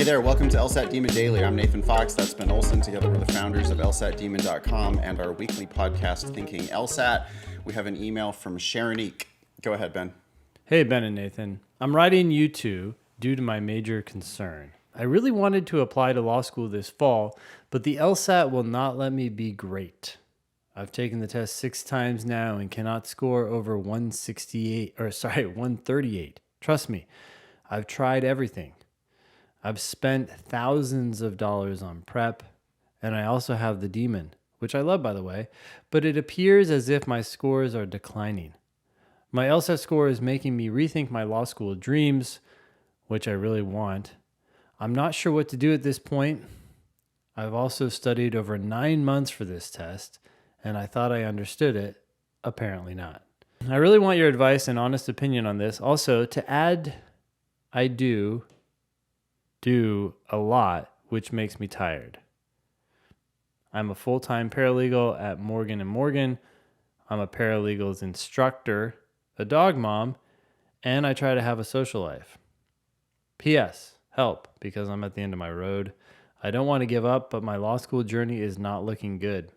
Hey there, welcome to LSAT Demon Daily. I'm Nathan Fox, that's Ben Olson, together with the founders of LSATdemon.com and our weekly podcast, Thinking LSAT. We have an email from Sharonique. Go ahead, Ben. Hey, Ben and Nathan. I'm writing you two due to my major concern. I really wanted to apply to law school this fall, but the LSAT will not let me be great. I've taken the test 6 times now and cannot score over 138. Trust me, I've tried everything. I've spent thousands of dollars on prep, and I also have the demon, which I love, by the way, but it appears as if my scores are declining. My LSAT score is making me rethink my law school dreams, which I really want. I'm not sure what to do at this point. I've also studied over 9 months for this test, and I thought I understood it. Apparently not. I really want your advice and honest opinion on this. Also, to add, I do a lot, which makes me tired. I'm a full-time paralegal at Morgan & Morgan. I'm a paralegal's instructor, a dog mom, and I try to have a social life. P.S. Help, because I'm at the end of my road. I don't want to give up, but my law school journey is not looking good.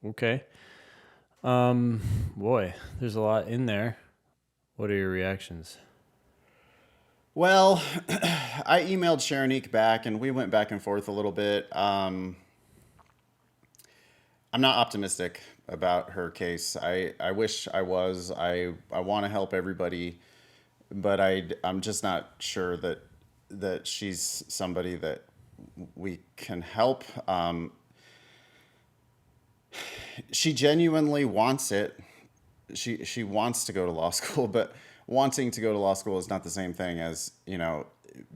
Okay. Boy, there's a lot in there. What are your reactions? Well, I emailed Sharonique back, and we went back and forth a little bit. I'm not optimistic about her case. I wish I was. I want to help everybody, but I'm just not sure that she's somebody that we can help. She genuinely wants it. She wants to go to law school, but wanting to go to law school is not the same thing as,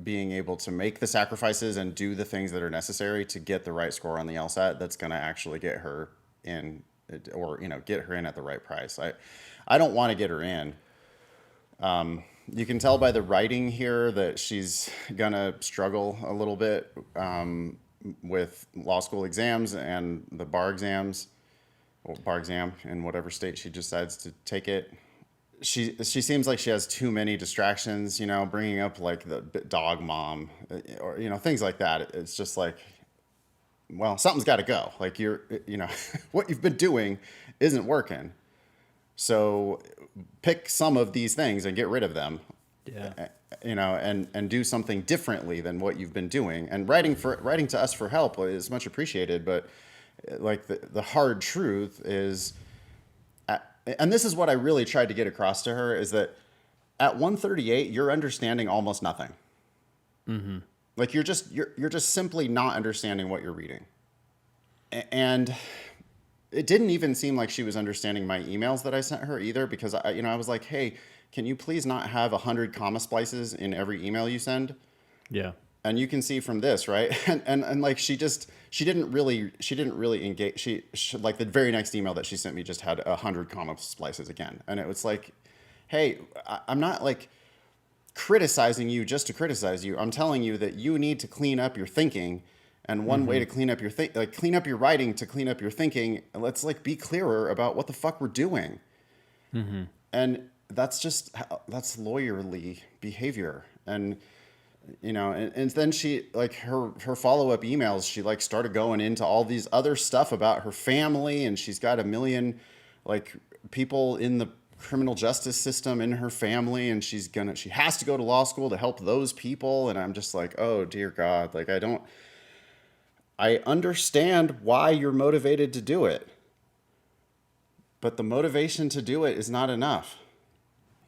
being able to make the sacrifices and do the things that are necessary to get the right score on the LSAT that's going to actually get her in, or, get her in at the right price. I don't want to get her in. You can tell by the writing here that she's going to struggle a little bit with law school exams and the bar exams, or bar exam in whatever state she decides to take it. She seems like she has too many distractions, bringing up like the dog mom, or, things like that. It's just like, well, something's got to go. Like what you've been doing isn't working. So pick some of these things and get rid of them. Yeah. And do something differently than what you've been doing. And writing to us for help is much appreciated. But like the hard truth is, and this is what I really tried to get across to her, is that at 138, you're understanding almost nothing. Mm-hmm. Like you're just simply not understanding what you're reading. And it didn't even seem like she was understanding my emails that I sent her either, because I was like, hey, can you please not have 100 comma splices in every email you send? Yeah. And you can see from this, right? And like she didn't really engage. She like the very next email that she sent me just had 100 comma splices again. And it was like, hey, I'm not like criticizing you just to criticize you. I'm telling you that you need to clean up your thinking. And one way to clean up your clean up your writing to clean up your thinking. Let's like be clearer about what the fuck we're doing. Mm-hmm. And that's lawyerly behavior. And and then she, like, her follow-up emails, she like started going into all these other stuff about her family, and she's got 1 million like people in the criminal justice system in her family, and she has to go to law school to help those people. And I'm just like, oh dear God, like I understand why you're motivated to do it, but the motivation to do it is not enough.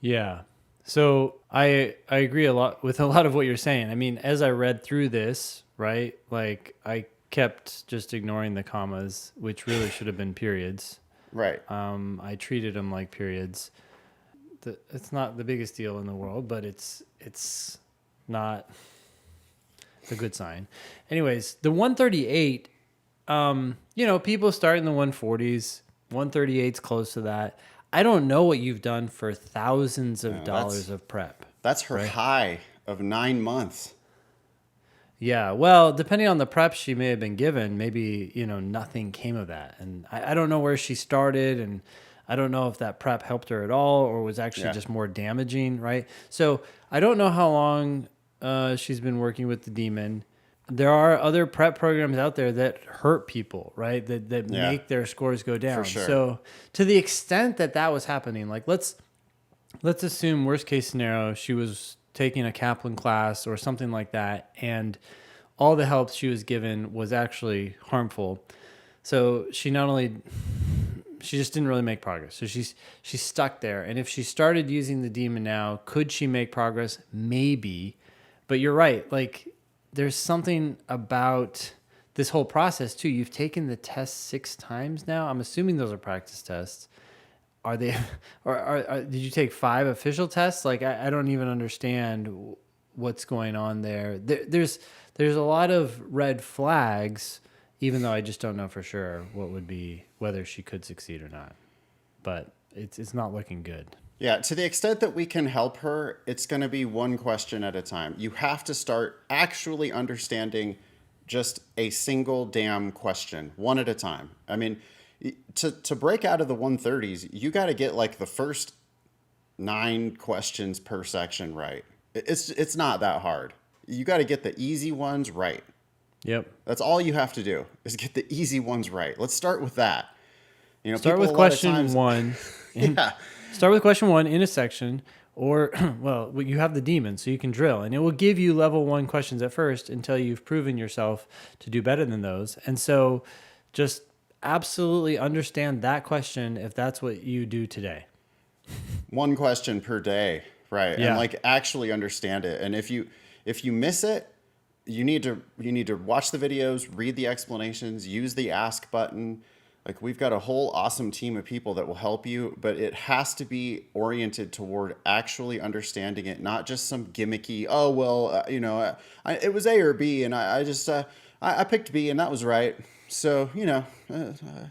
Yeah. So I agree with a lot of what you're saying. I mean, as I read through this, right, like I kept just ignoring the commas, which really should have been periods. Right. I treated them like periods. It's not the biggest deal in the world, but it's not a good sign. Anyways, the 138, people start in the 140s. 138's close to that. I don't know what you've done for thousands of dollars of prep. That's her high of 9 months. Yeah, well, depending on the prep she may have been given, maybe, nothing came of that. And I don't know where she started, and I don't know if that prep helped her at all or was actually just more damaging, right? So I don't know how long She's been working with the demon. There are other prep programs out there that hurt people, right? That Yeah, make their scores go for down. sure. So to the extent that that was happening, like let's assume worst case scenario, she was taking a Kaplan class or something like that, and all the help she was given was actually harmful. So she just didn't really make progress. So she's stuck there. And if she started using the demon now, could she make progress? Maybe. But you're right. Like there's something about this whole process too. You've taken the test 6 times now. I'm assuming those are practice tests. Are they, did you take 5 official tests? Like, I don't even understand what's going on there. There's a lot of red flags, even though I just don't know for sure what would be, whether she could succeed or not. But it's not looking good. Yeah, to the extent that we can help her, it's going to be one question at a time. You have to start actually understanding just a single damn question, one at a time. I mean, to break out of the 130s, you got to get like the first 9 questions per section right. It's not that hard. You got to get the easy ones right. Yep. That's all you have to do is get the easy ones right. Let's start with that. You know, Start people with a lot of question times, 1. yeah, Start with question 1 in a section, or, well, you have the demon, so you can drill. And it will give you level 1 questions at first until you've proven yourself to do better than those. And so just absolutely understand that question if that's what you do today. one question per day, right? And Yeah. like actually understand it. And if you miss it, you need to watch the videos, read the explanations, use the ask button. Like we've got a whole awesome team of people that will help you, but it has to be oriented toward actually understanding it, not just some gimmicky, oh, well, it was A or B and I picked B and that was right. So,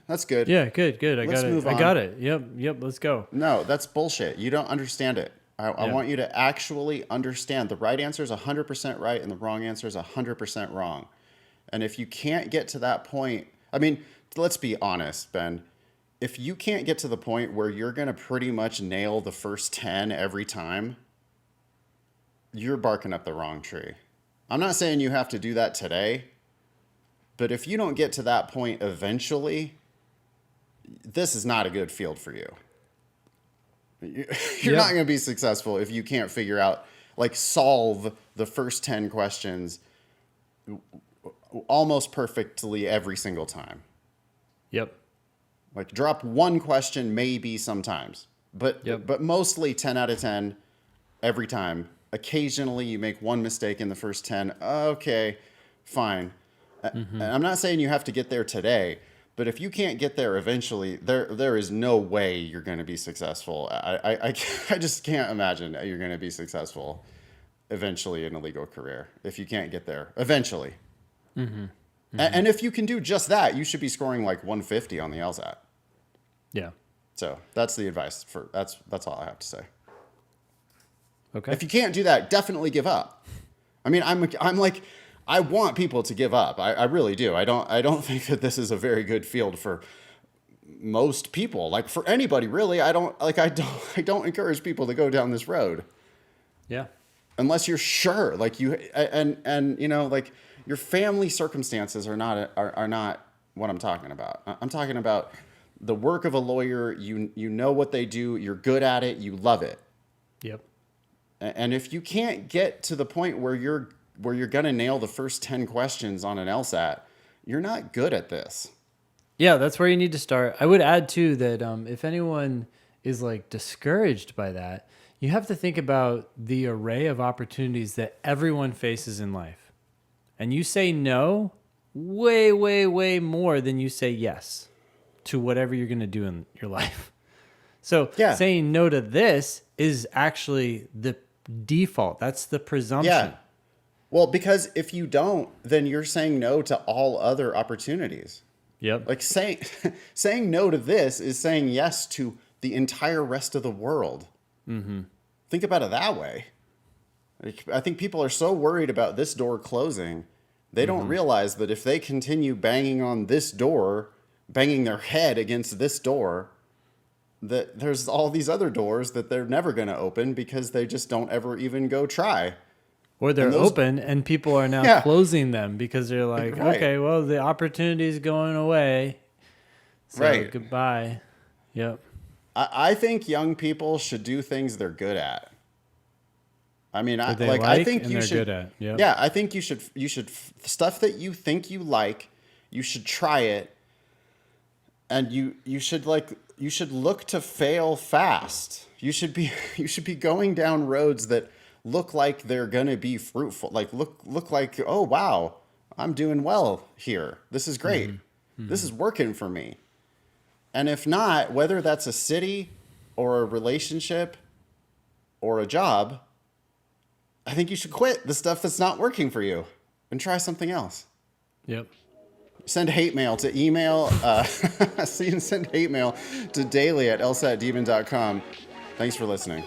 that's good. Yeah, good. I Let's got it. move I on. got it. Yep, let's go. No, that's bullshit. You don't understand it. I Yeah. want you to actually understand the right answer is 100% right and the wrong answer is 100% wrong. And if you can't get to that point, I mean, let's be honest, Ben. If you can't get to the point where you're going to pretty much nail the first 10 every time, you're barking up the wrong tree. I'm not saying you have to do that today, but if you don't get to that point eventually, this is not a good field for you. You're not going to be successful if you can't figure out, like, solve the first 10 questions almost perfectly every single time. Yep. Like, drop one question maybe sometimes, but Yep. but mostly 10 out of 10 every time. Occasionally you make one mistake in the first 10. Okay, fine. And I'm not saying you have to get there today, but if you can't get there eventually, there is no way you're going to be successful. I just can't imagine that you're going to be successful eventually in a legal career if you can't get there eventually. And if you can do just that, you should be scoring like 150 on the LSAT. Yeah. So that's the advice that's all I have to say. Okay. If you can't do that, definitely give up. I mean, I'm like, I want people to give up. I really do. I don't think that this is a very good field for most people. Like for anybody really. I don't encourage people to go down this road Yeah. unless you're sure. Like like your family circumstances are not what I'm talking about. I'm talking about the work of a lawyer. You know what they do. You're good at it. You love it. Yep. And if you can't get to the point where you're going to nail the first 10 questions on an LSAT, you're not good at this. Yeah, that's where you need to start. I would add too that if anyone is like discouraged by that, you have to think about the array of opportunities that everyone faces in life. And you say no way, way, way more than you say yes to whatever you're going to do in your life. So Yeah. saying no to this is actually the default. That's the presumption. Yeah. Well, because if you don't, then you're saying no to all other opportunities. Yep. Like saying no to this is saying yes to the entire rest of the world. Mm-hmm. Think about it that way. Like, I think people are so worried about this door closing, they don't realize that if they continue banging on this door, banging their head against this door, that there's all these other doors that they're never going to open because they just don't ever even go try. Or they're And those, open and people are now yeah, closing them because they're like, right, okay, well, the opportunity's going away. So right. goodbye. Yep. I think young people should do things they're good at. I mean, That they I like think and you they're good should, at. Yep. yeah, I think you should, stuff that you think you like, you should try it, and you should look to fail fast. You should be, you should be going down roads that look like they're going to be fruitful. Like, look like, oh, wow, I'm doing well here. This is great. This is working for me. And if not, whether that's a city or a relationship or a job, I think you should quit the stuff that's not working for you and try something else. Yep. Send hate mail to email. Send hate mail to daily@lsatdemon.com. Thanks for listening.